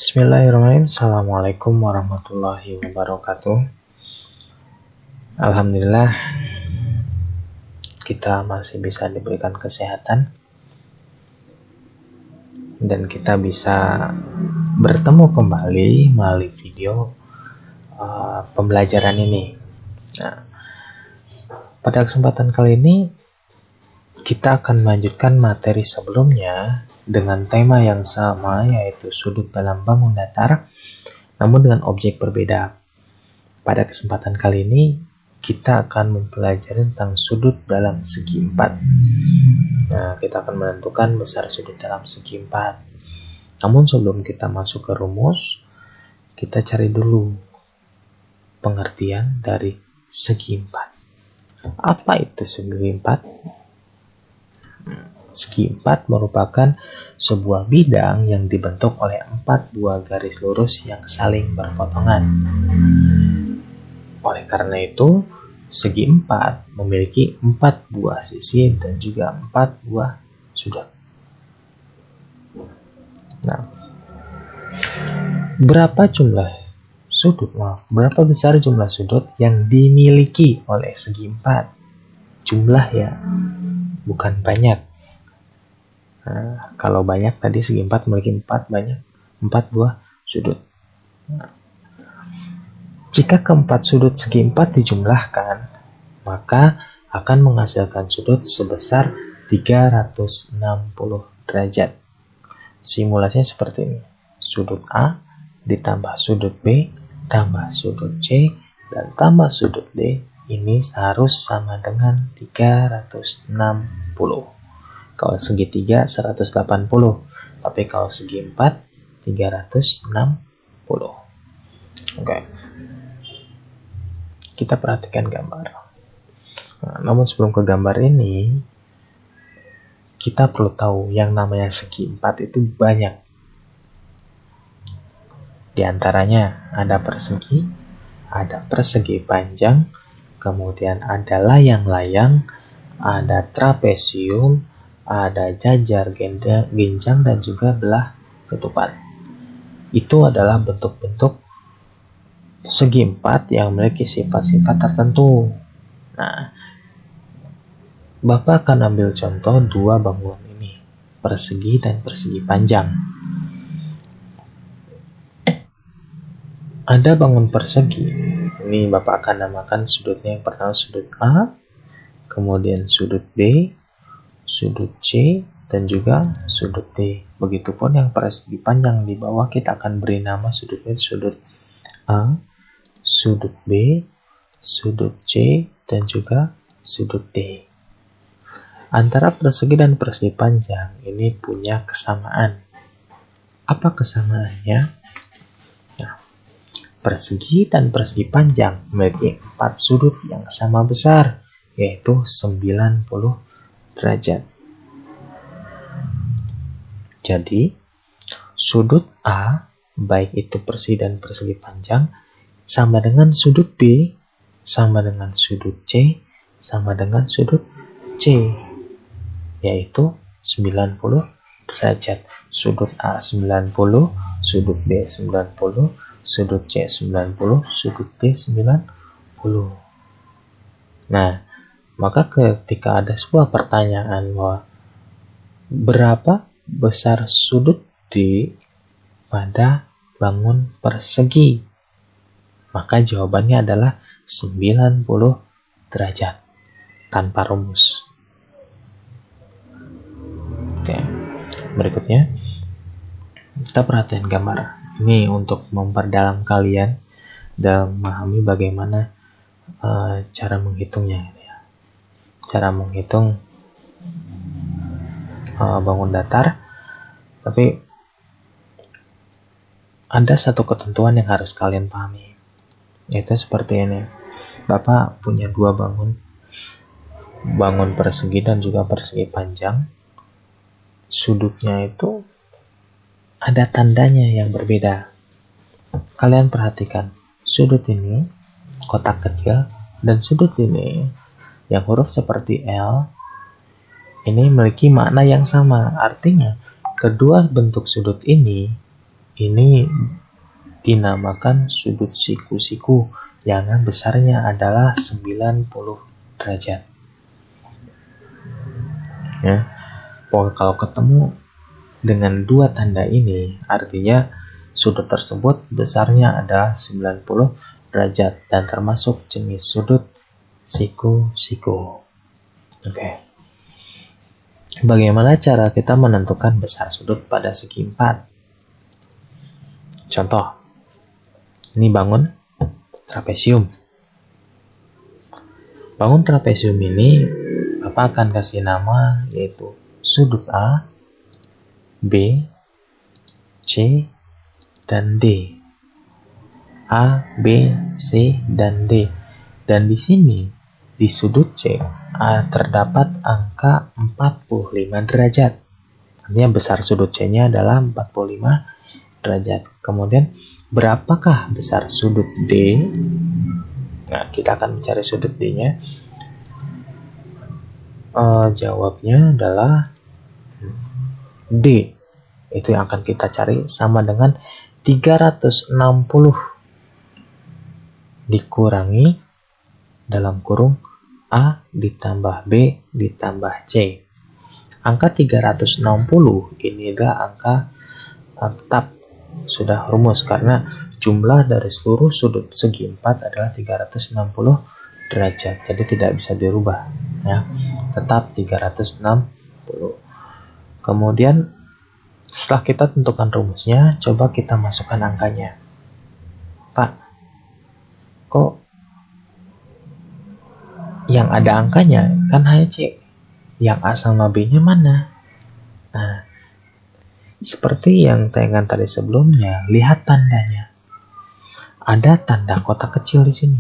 Bismillahirrahmanirrahim. Assalamualaikum warahmatullahi wabarakatuh. Alhamdulillah kita masih bisa diberikan kesehatan dan kita bisa bertemu kembali melalui video pembelajaran ini. Nah, pada kesempatan kali ini kita akan melanjutkan materi sebelumnya dengan tema yang sama, yaitu sudut dalam bangun datar, namun dengan objek berbeda. Pada kesempatan kali ini kita akan mempelajari tentang sudut dalam segi 4. Nah, kita akan menentukan besar sudut dalam segi 4. Namun sebelum kita masuk ke rumus, kita cari dulu pengertian dari segi 4. Apa itu segi 4? Segi 4 merupakan sebuah bidang yang dibentuk oleh 4 buah garis lurus yang saling berpotongan. Oleh karena itu, segi 4 memiliki 4 buah sisi dan juga 4 buah sudut. Nah, berapa besar jumlah sudut yang dimiliki oleh segi 4? Jumlah ya, bukan banyak. Nah, kalau banyak tadi segi 4 memiliki 4 buah sudut. Nah, jika keempat sudut segi 4 dijumlahkan, maka akan menghasilkan sudut sebesar 360 derajat. Simulasinya seperti ini. Sudut A ditambah sudut B tambah sudut C dan tambah sudut D ini harus sama dengan 360. Kalau segitiga 180, tapi kalau segi 4 360. Oke. Kita perhatikan gambar. Nah, namun sebelum ke gambar ini, kita perlu tahu yang namanya segi 4 itu banyak. Di antaranya ada persegi panjang, kemudian ada layang-layang, ada trapesium, ada jajar ginjang dan juga belah ketupat. Itu adalah bentuk-bentuk segi 4 yang memiliki sifat-sifat tertentu. Nah, Bapak akan ambil contoh 2 bangunan ini, persegi dan persegi panjang. Ada bangun persegi, ini Bapak akan namakan sudutnya yang pertama sudut A, kemudian sudut B, sudut C, dan juga sudut D. Begitupun yang persegi panjang di bawah kita akan beri nama sudutnya sudut A, sudut B, sudut C, dan juga sudut D. Antara persegi dan persegi panjang ini punya kesamaan. Apa kesamaannya? Nah, persegi dan persegi panjang memiliki 4 sudut yang sama besar, yaitu 90 derajat. Jadi, sudut A, baik itu persegi dan persegi panjang, sama dengan sudut B, sama dengan sudut C, sama dengan sudut C, yaitu 90 derajat. Sudut A 90, sudut B 90, sudut C 90, sudut D 90. Nah, maka ketika ada sebuah pertanyaan bahwa berapa besar sudut pada bangun persegi, maka jawabannya adalah 90 derajat tanpa rumus. Oke, berikutnya kita perhatikan gambar ini untuk memperdalam kalian dalam memahami bagaimana cara menghitungnya. Cara menghitung bangun datar, tapi ada satu ketentuan yang harus kalian pahami, yaitu seperti ini. Bapak punya 2 bangun persegi dan juga persegi panjang. Sudutnya itu ada tandanya yang berbeda. Kalian perhatikan, sudut ini kotak kecil dan sudut ini yang huruf seperti L ini memiliki makna yang sama. Artinya kedua bentuk sudut ini ini dinamakan sudut siku-siku yang besarnya adalah 90 derajat. Ya, kalau ketemu dengan dua tanda ini, artinya sudut tersebut besarnya adalah 90 derajat dan termasuk jenis sudut siku-siku. Oke. Bagaimana cara kita menentukan besar sudut pada segi 4? Contoh, ini bangun trapesium. Bangun trapesium ini Bapak akan kasih nama yaitu sudut A, B, C, dan D. A, B, C, dan D. Dan di sini, di sudut C, terdapat angka 45 derajat. Artinya besar sudut C-nya adalah 45 derajat. Kemudian, berapakah besar sudut D? Nah, kita akan mencari sudut D-nya. Jawabnya adalah D. Itu yang akan kita cari, sama dengan 360 dikurangi dalam kurung A ditambah B ditambah C. Angka 360 ini adalah angka tetap, sudah rumus karena jumlah dari seluruh sudut segi 4 adalah 360 derajat. Jadi tidak bisa dirubah, ya. Tetap 360. Kemudian setelah kita tentukan rumusnya, coba kita masukkan angkanya. Pak, kok yang ada angkanya kan hanya C, yang A sama B-nya mana? Nah, seperti yang tayangan tadi sebelumnya, lihat tandanya. Ada tanda kotak kecil di sini.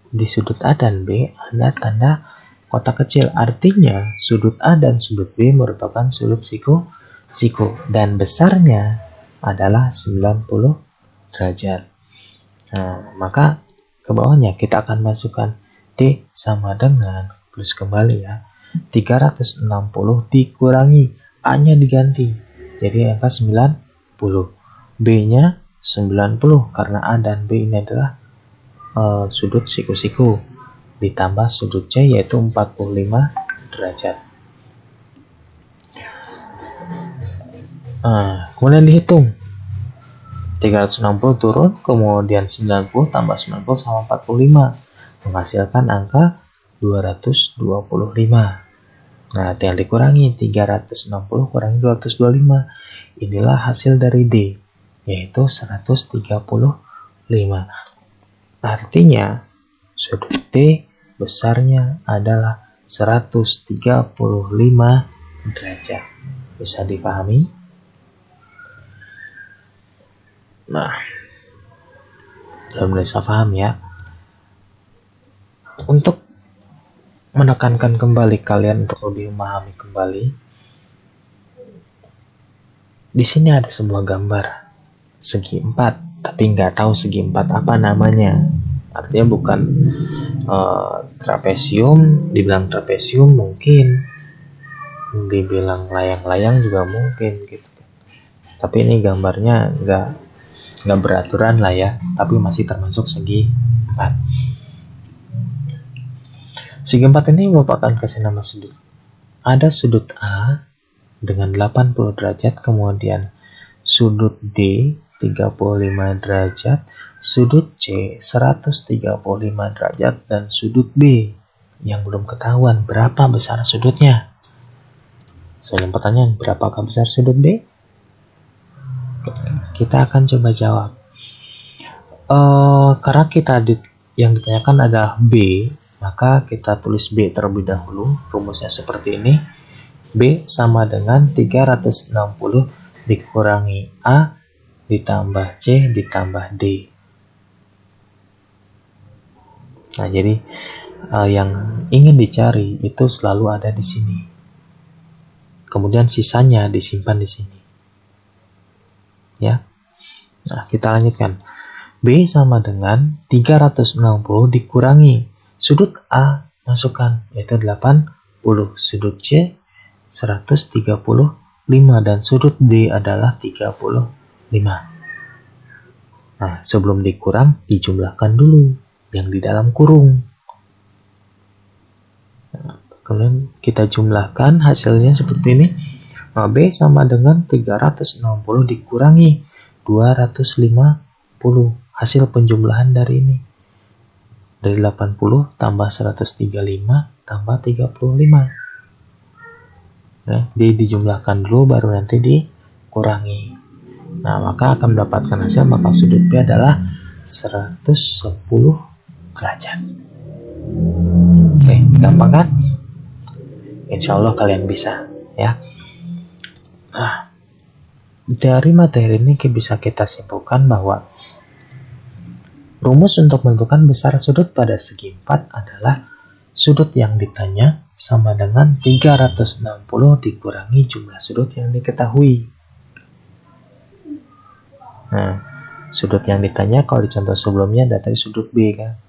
Di sudut A dan B ada tanda kotak kecil, artinya sudut A dan sudut B merupakan sudut siku dan besarnya adalah 90 derajat. Nah, maka ke bawahnya kita akan masukkan D sama dengan, plus kembali ya, 360 dikurangi A-nya diganti jadi angka 90, B-nya 90 karena A dan B ini adalah sudut siku-siku, ditambah sudut C yaitu 45 derajat. Kemudian dihitung 360 turun, kemudian 90 tambah 90 sama 45 menghasilkan angka 225. Nah, tinggal dikurangi 360 kurangi 225, inilah hasil dari D yaitu 135. Artinya sudut D besarnya adalah 135 derajat. Bisa dipahami? Nah, sudah bisa paham ya. Untuk menekankan kembali kalian untuk lebih memahami kembali, di sini ada sebuah gambar segi 4. Tapi nggak tahu segi 4 apa namanya. Artinya bukan trapesium, dibilang trapesium mungkin, dibilang layang-layang juga mungkin gitu. Tapi ini gambarnya nggak beraturan lah ya, tapi masih termasuk segi 4. Segi 4 ini merupakan kasih nama sudut. Ada sudut A dengan 80 derajat, kemudian sudut D 35 derajat, sudut C 135 derajat, dan sudut B yang belum ketahuan berapa besar sudutnya. Soalnya pertanyaan, berapakah besar sudut B? Kita akan coba jawab. Karena yang ditanyakan adalah B, maka kita tulis B terlebih dahulu. Rumusnya seperti ini. B sama dengan 360 dikurangi A ditambah C ditambah D. Nah, jadi yang ingin dicari itu selalu ada di sini. Kemudian sisanya disimpan di sini. Ya. Nah, kita lanjutkan. B sama dengan 360 dikurangi sudut A masukkan yaitu 80, sudut C 135 dan sudut D adalah 35. Nah, sebelum dikurang, dijumlahkan dulu yang di dalam kurung. Nah, kemudian kita jumlahkan, hasilnya seperti ini. Nah, B sama dengan 360 dikurangi 250. Hasil penjumlahan dari ini. Dari 80 tambah 135 tambah 35. Nah, dijumlahkan dulu baru nanti dikurangi. Nah, maka akan mendapatkan hasil, maka sudut B adalah 110 derajat. Oke, gampang kan? Insya Allah kalian bisa ya. Nah, dari materi ini bisa kita simpulkan bahwa rumus untuk menentukan besar sudut pada segi 4 adalah sudut yang ditanya sama dengan 360 dikurangi jumlah sudut yang diketahui. Nah, sudut yang ditanya kalau di contoh sebelumnya datanya sudut B kan.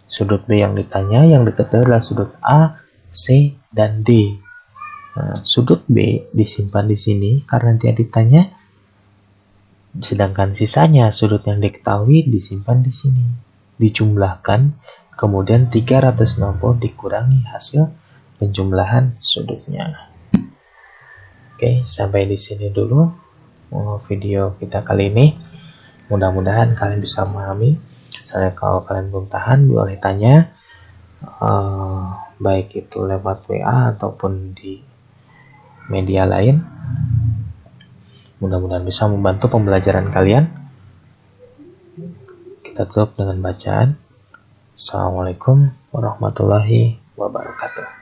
Sudut B yang ditanya yang diketahui adalah sudut A, C, dan D. Nah, sudut B disimpan di sini karena dia ditanya, sedangkan sisanya sudut yang diketahui disimpan di sini. Dijumlahkan, kemudian 360 dikurangi hasil penjumlahan sudutnya. Oke, sampai di sini dulu video kita kali ini. Mudah-mudahan kalian bisa memahami. Misalnya kalau kalian belum tahan, boleh tanya, baik itu lewat WA ataupun di media lain. Mudah-mudahan bisa membantu pembelajaran kalian. Kita tutup dengan bacaan. Assalamualaikum warahmatullahi wabarakatuh.